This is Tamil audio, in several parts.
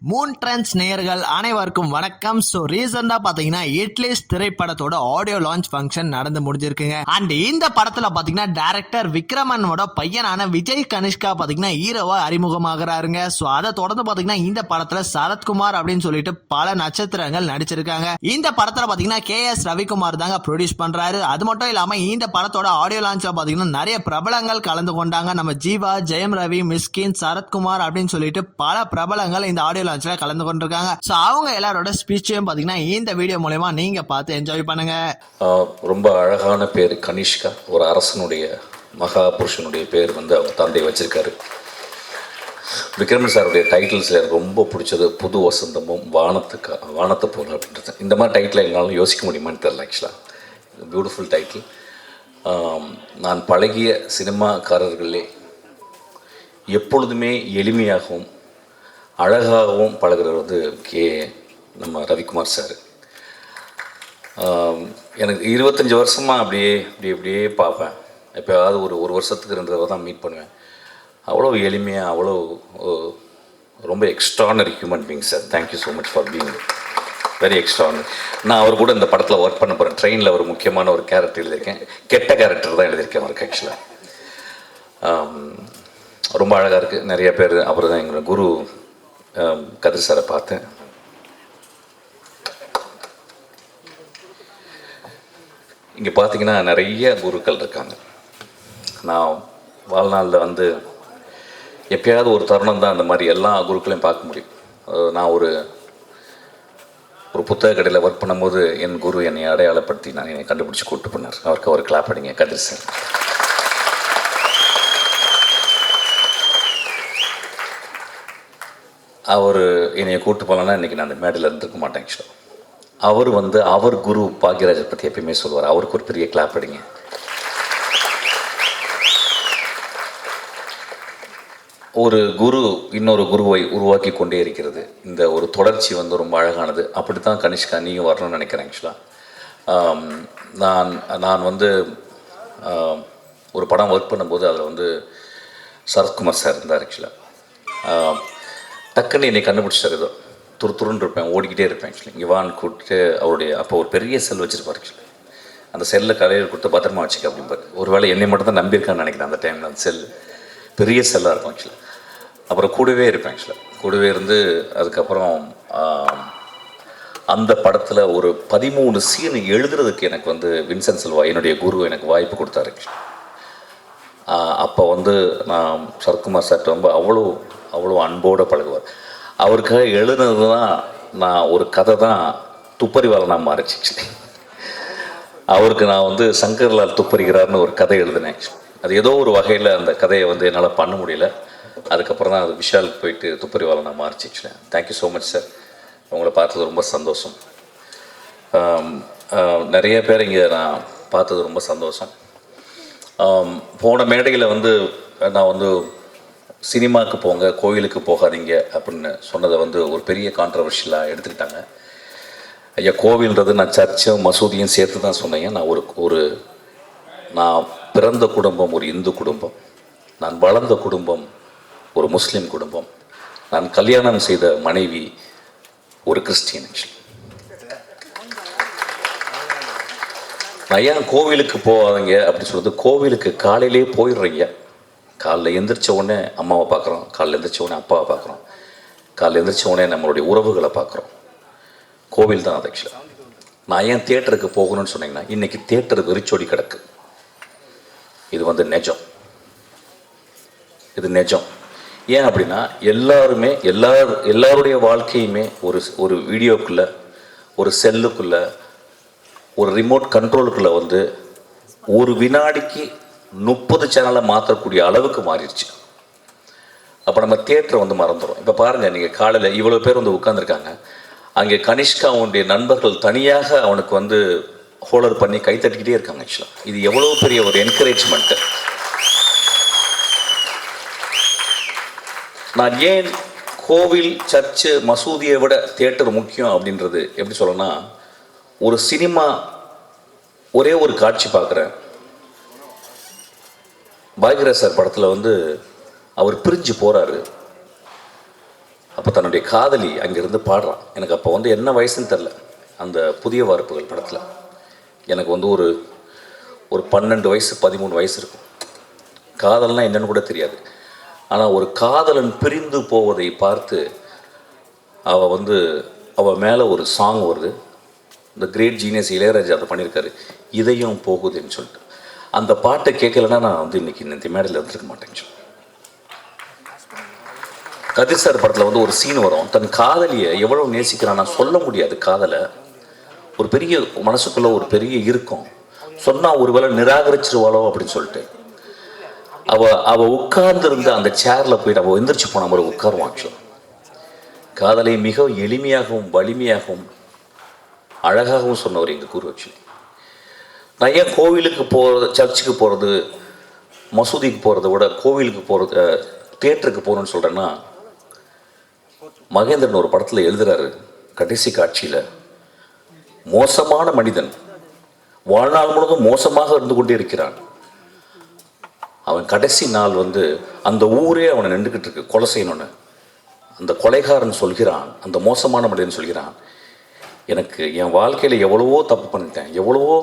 மூன் ட்ரெண்ட்ஸ் நேயர்கள் அனைவருக்கும் வணக்கம். ஸோ ரீசெண்டாக பார்த்தீங்கன்னா இட்லிஸ்ட் திரைப்படத்தோட ஆடியோ லான்ச் ஃபங்க்ஷன் நடந்து முடிஞ்சிருக்குங்க. அண்ட் இந்த படத்தில் பார்த்தீங்கன்னா டைரக்டர் விக்ரமனோட பையனான விஜய் கனிஷ்கா பார்த்தீங்கன்னா ஹீரோவா அறிமுகமாகறாருங்க. ஸோ அதை தொடர்ந்து பார்த்தீங்கன்னா இந்த படத்தில் சரத்குமார் அப்படின்னு சொல்லிட்டு பல நட்சத்திரங்கள் நடிச்சிருக்காங்க. இந்த படத்தில் பார்த்தீங்கன்னா KS ரவிக்குமார் தாங்க ப்ரொடியூஸ் பண்றாரு. அது மட்டும் இல்லாமல் இந்த படத்தோட ஆடியோ லான்ச்ல பார்த்தீங்கன்னா நிறைய பிரபலங்கள் கலந்து கொண்டாங்க. நம்ம ஜீவா, ஜெயம் ரவி, மிஸ்கின், சரத்குமார் அப்படின்னு சொல்லிட்டு பல பிரபலங்கள் இந்த ஆடியோ லான்ச்ல கலந்து கொண்டிருக்காங்க. சோ அவங்க எல்லாரோட ஸ்பீச்சையும் பாத்தீங்கன்னா இந்த வீடியோ மூலமா நீங்க பார்த்து என்ஜாய் பண்ணுங்க. ரொம்ப அழகான பேர் கனிஷ்கா. ஒரு அரசனுடைய மகா புருஷனுடைய பேர் வந்து அவங்க தந்தை வச்சிருக்காரு. விக்ரமன் சாருடைய டைட்டில்ஸில் எனக்கு ரொம்ப பிடிச்சது புது வசந்தமும் வானத்தை போல அப்படின்றது. இந்த மாதிரி டைட்டில் எங்களாலும் யோசிக்க முடியுமான்னு தெரியல. ஆக்சுவலாக பியூட்டிஃபுல் டைட்டில். நான் பழகிய சினிமாக்காரர்களே எப்பொழுதுமே எளிமையாகவும் அழகாகவும் பழகிறவர் வந்து நம்ம ரவிக்குமார் சார். எனக்கு 25 வருஷமாக அப்படியே பார்ப்பேன். எப்போயாவது ஒரு வருஷத்துக்கு 2 தடவை தான் மீட் பண்ணுவேன். அவ்வளோ எளிமையாக, அவ்வளோ ரொம்ப extraordinary human being sir. Thank you so much for being very extraordinary. நான் அவர் கூட இந்த படத்தில் ஒர்க் பண்ண போகிறேன். ட்ரெயினில் ஒரு முக்கியமான ஒரு கேரக்டர் எழுதியிருக்கேன். கெட்ட கேரக்டர் தான் எழுதியிருக்கேன் அவருக்கு. ஆக்சுவலாக ரொம்ப அழகாக இருக்குது. நிறைய பேர் அவர் தான் எங்களோட குரு கதிர் சாரை பார்த்தேன். இங்கே பார்த்தீங்கன்னா நிறைய குருக்கள் இருக்காங்க. நான் வாழ்நாளில் வந்து எப்பயாவது ஒரு தருணம் தான் அந்த மாதிரி எல்லா குருக்களையும் பார்க்க முடியும். நான் ஒரு புத்தக கடையில் ஒர்க் பண்ணும்போது என் குரு என்னை அடையாளப்படுத்தி என்னை கண்டுபிடிச்சி கூப்பிட்டு போனார். அவருக்கு ஒரு கிளாப் அடிங்க கதிர் சார். அவர் என்னை கூப்பிட்டு போகலன்னா இன்றைக்கி நான் அந்த மேடையில் இருந்திருக்க மாட்டேன். ஆக்சுவலாக அவர் வந்து அவர் குரு பாக்யராஜர் பற்றி எப்பயுமே சொல்லுவார். அவருக்கு ஒரு பெரிய கிளாப் அடிங்க. ஒரு குரு இன்னொரு குருவை உருவாக்கி கொண்டே இருக்கிறது. இந்த ஒரு தொடர்ச்சி வந்து ரொம்ப அழகானது. அப்படி தான் கனிஷ்கா நீயும் வரணும்னு நினைக்கிறேன். ஆக்சுவலாக நான் வந்து ஒரு படம் ஒர்க் பண்ணும்போது அதில் வந்து சரத்குமார் சார் இருந்தார். ஆக்சுவலாக டக்குன்னு என்னை கண்டுபிடிச்சார். ஏதோ துருன்னு இருப்பேன், ஓடிக்கிட்டே இருப்பேன். ஆக்சுவலி இங்கே வான்னு கூப்பிட்டு அவருடைய அப்போ ஒரு பெரிய செல் வச்சுருப்பார். ஆக்சுவலி அந்த செல்லில் கலையில் கொடுத்து பத்திரமா வச்சுக்க அப்படிம்பார். ஒரு வேளை என்னை மட்டும் தான் நம்பியிருக்கான்னு நினைக்கிறேன். அந்த டைமில் அந்த செல் பெரிய செல்லாக இருக்கும். ஆக்சுவலாக அப்புறம் கூடவே இருப்பேன். ஆக்சுவலாக கூடவே இருந்து அதுக்கப்புறம் அந்த படத்தில் ஒரு 13 சீன் எழுதுறதுக்கு எனக்கு வந்து வின்சென்ட் செல்வா என்னுடைய குரு எனக்கு வாய்ப்பு கொடுத்தாரு. அப்போ வந்து நான் சரத்குமார் சார்ட்ட ரொம்ப அவ்வளோ அன்போடு பழகுவார். அவருக்காக எழுதுனது தான் நான் ஒரு கதை தான் துப்பறிவாளனாக மாறிச்சு. அவருக்கு நான் வந்து சங்கர்லால் துப்பறிகிறார்னு ஒரு கதை எழுதினேன். அது ஏதோ ஒரு வகையில் அந்த கதையை வந்து என்னால் பண்ண முடியல. அதுக்கப்புறம் தான் அது விஷாலுக்கு போயிட்டு துப்பறிவாளனாக மாறிச்சு. Thank you so much sir. உங்களை பார்த்தது ரொம்ப சந்தோஷம். நிறைய பேர் இங்கே நான் பார்த்தது ரொம்ப சந்தோஷம். போன மேடையில் வந்து நான் வந்து சினிமாவுக்கு போங்க, கோயிலுக்கு போகாதீங்க அப்படின்னு சொன்னதை வந்து ஒரு பெரிய கான்ட்ரவர்ஷியலாக எடுத்துக்கிட்டாங்க. ஐயா, கோவில்ன்றது நான் சர்ச்சும் மசூதியும் சேர்த்து தான் சொன்னேன். நான் நான் பிறந்த குடும்பம் ஒரு இந்து குடும்பம், நான் வளர்ந்த குடும்பம் ஒரு முஸ்லீம் குடும்பம், நான் கல்யாணம் செய்த மனைவி ஒரு கிறிஸ்டியன். நான் ஏன் கோவிலுக்கு போகாதீங்க அப்படின்னு சொல்லுறது, கோவிலுக்கு காலையிலே போயிடுறீங்க. காலைல எந்திரிச்ச உடனே அம்மாவை பார்க்குறோம், காலைல எந்திரிச்ச உடனே அப்பாவை பார்க்குறோம், காலைல எந்திரிச்ச உடனே நம்மளுடைய உறவுகளை பார்க்குறோம். கோவில் தான் அது. ஆக்சுவலாக நான் ஏன் தியேட்டருக்கு போகணும்னு சொன்னீங்கன்னா, இன்றைக்கி தியேட்டர் வெறிச்சோடி கிடக்கு. இது வந்து நிஜம். இது நிஜம். ஏன் அப்படின்னா எல்லாருடைய வாழ்க்கையுமே ஒரு வீடியோக்குள்ளே, ஒரு செல்லுக்குள்ளே, ஒரு ரிமோட் கண்ட்ரோலுக்குள்ளே வந்து ஒரு வினாடிக்கு 30 சேனலை மாற்றக்கூடிய அளவுக்கு மாறிடுச்சு. அப்போ நம்ம தியேட்டரை வந்து மறந்துடும். இப்போ பாருங்கள், நீங்கள் காலையில் இவ்வளோ பேர் வந்து உட்காந்துருக்காங்க. அங்கே கனிஷ்கா அவனுடைய நண்பர்கள் தனியாக அவனுக்கு வந்து ஹோல்டர் பண்ணி கைத்தட்டிக்கிட்டே இருக்காங்க. ஆக்சுவலாக இது எவ்வளோ பெரிய ஒரு என்கரேஜ்மெண்ட்டு. நான் ஏன் கோவில், சர்ச்சு, மசூதியை விட தியேட்டர் முக்கியம் அப்படின்றது எப்படி சொல்லணும்னா, ஒரு சினிமா ஒரே ஒரு காட்சி பார்க்குறேன். பாக்யராஜ் சார் படத்தில் வந்து அவர் பிரிஞ்சு போகிறாரு. அப்போ தன்னுடைய காதலி அங்கேருந்து பாடுறான். எனக்கு அப்போ வந்து என்ன வயசுன்னு தெரில. அந்த புதிய வார்ப்புகள் படத்தில் எனக்கு வந்து ஒரு 12 வயசு 13 வயசு இருக்கும். காதல்னால் என்னன்னு கூட தெரியாது. ஆனால் ஒரு காதலன் பிரிந்து போவதை பார்த்து அவள் மேலே ஒரு சாங் வருது. இந்த கிரேட் ஜீனியஸ் இளையராஜா அதை பண்ணியிருக்காரு, இதயம் போகுதுன்னு சொல்லிட்டு. அந்த பாட்டை கேட்கலன்னா நான் வந்து இன்றைக்கி இந்த மேடையில் இருந்திருக்க மாட்டேன்னு சொல்லி. கதிர் சார் படத்தில் வந்து ஒரு சீன் வரும். தன் காதலியை எவ்வளோ நேசிக்கிறான் நான் சொல்ல முடியாது. காதலை ஒரு பெரிய மனசுக்குள்ளே ஒரு பெரிய இருக்கும். சொன்னால் ஒரு வேளை நிராகரிச்சிருவாளோ அப்படின்னு சொல்லிட்டு அவள் உட்கார்ந்துருந்த அந்த சேரில் போயிட்டு அவள் எந்திரிச்சு போன மாதிரி உட்காருவான். காதலை மிக எளிமையாகவும் வலிமையாகவும் அழகாகவும் சொன்னவர் எங்கள் குரு. ஆக்சுவலி நான் ஏன் கோவிலுக்கு போகிறது, சர்ச்சுக்கு போகிறது, மசூதிக்கு போகிறத விட கோவிலுக்கு போகிறது, தியேட்டருக்கு போகணுன்னு சொல்கிறேன்னா, மகேந்திரன் ஒரு படத்தில் எழுதுகிறாரு, கடைசி காட்சியில் மோசமான மனிதன் வாழ்நாள் முழுவதும் மோசமாக இருந்து கொண்டே இருக்கிறான். அவன் கடைசி நாள் வந்து அந்த ஊரே அவனை நின்றுக்கிட்டு இருக்கு கொலை செய்யணும்னு. அந்த கொலைகாரன் சொல்கிறான், அந்த மோசமான மனிதன் சொல்கிறான், எனக்கு என் வாழ்க்கையில் எவ்வளவோ தப்பு பண்ணிட்டேன், எவ்வளவோ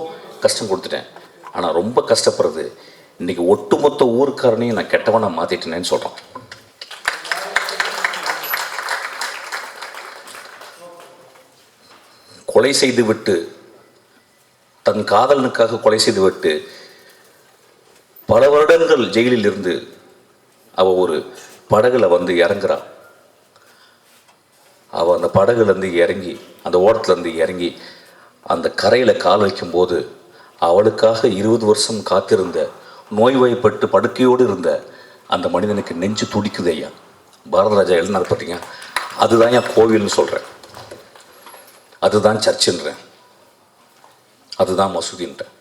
கஷ்டம் கொடுத்துட்டேன், ஆனால் ரொம்ப கஷ்டப்படுறது இன்றைக்கி ஒட்டுமொத்த ஊருக்காரனையும் நான் கெட்டவனை மாற்றிட்டேனேன்னு சொல்கிறான். கொலை செய்துவிட்டு, தன் காதலனுக்காக கொலை செய்துவிட்டு பல வருடங்கள் ஜெயிலில் இருந்து அவள் ஒரு படகுல வந்து இறங்குறான். அவள் அந்த படகுலேருந்து இறங்கி, அந்த ஓடத்துலேருந்து இறங்கி அந்த கரையில் கால் வைக்கும்போது அவளுக்காக 20 வருஷம் காத்திருந்த, நோய்வாய்ப்பட்டு படுக்கையோடு இருந்த அந்த மனிதனுக்கு நெஞ்சு துடிக்குது. ஐயா பாரதராஜா எழுதினார் பார்த்தீங்க, அதுதான் என் கோவில்னு சொல்கிறேன், அதுதான் சர்ச்சுன்றேன், அதுதான் மசூதின்றேன்.